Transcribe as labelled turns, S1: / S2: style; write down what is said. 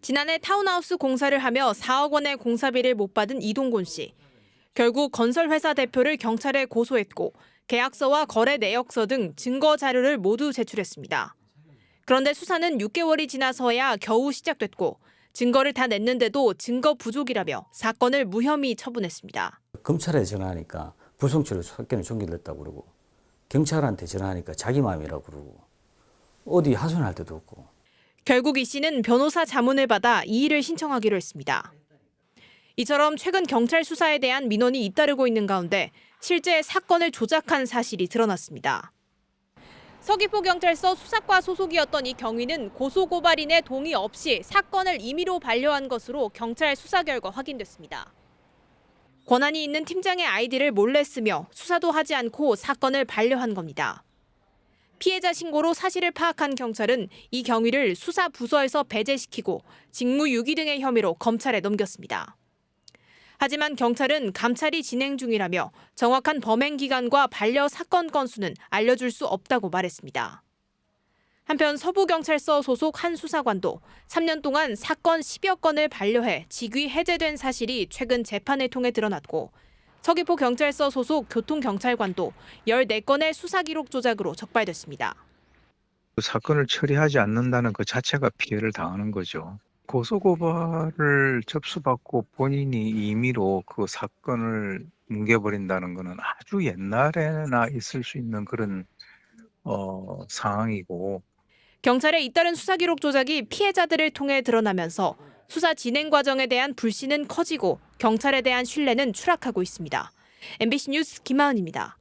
S1: 지난해 타운하우스 공사를 하며 4억 원의 공사비를 못 받은 이동곤 씨. 결국 건설회사 대표를 경찰에 고소했고 계약서와 거래 내역서 등 증거 자료를 모두 제출했습니다. 그런데 수사는 6개월이 지나서야 겨우 시작됐고 증거를 다 냈는데도 증거 부족이라며 사건을 무혐의 처분했습니다.
S2: 검찰에 전화하니까 불성실로 사건이 종결됐다고 그러고 경찰한테 전화하니까 자기 마음이라고 그러고 어디 하소연할 데도 없고.
S1: 결국 이 씨는 변호사 자문을 받아 이의를 신청하기로 했습니다. 이처럼 최근 경찰 수사에 대한 민원이 잇따르고 있는 가운데 실제 사건을 조작한 사실이 드러났습니다. 서귀포경찰서 수사과 소속이었던 이 경위는 고소고발인의 동의 없이 사건을 임의로 반려한 것으로 경찰 수사 결과 확인됐습니다. 권한이 있는 팀장의 아이디를 몰래 쓰며 수사도 하지 않고 사건을 반려한 겁니다. 피해자 신고로 사실을 파악한 경찰은 이 경위를 수사 부서에서 배제시키고 직무유기 등의 혐의로 검찰에 넘겼습니다. 하지만 경찰은 감찰이 진행 중이라며 정확한 범행 기간과 반려 사건 건수는 알려줄 수 없다고 말했습니다. 한편 서부경찰서 소속 한 수사관도 3년 동안 사건 10여 건을 반려해 직위 해제된 사실이 최근 재판을 통해 드러났고 서귀포경찰서 소속 교통경찰관도 14건의 수사 기록 조작으로 적발됐습니다.
S3: 사건을 처리하지 않는다는 그 자체가 피해를 당하는 거죠. 고소고발을 접수받고 본인이 임의로 그 사건을 뭉개버린다는 것은 아주 옛날에나 있을 수 있는 그런 상황이고.
S1: 경찰의 잇따른 수사 기록 조작이 피해자들을 통해 드러나면서 수사 진행 과정에 대한 불신은 커지고 경찰에 대한 신뢰는 추락하고 있습니다. MBC 뉴스 김하은입니다.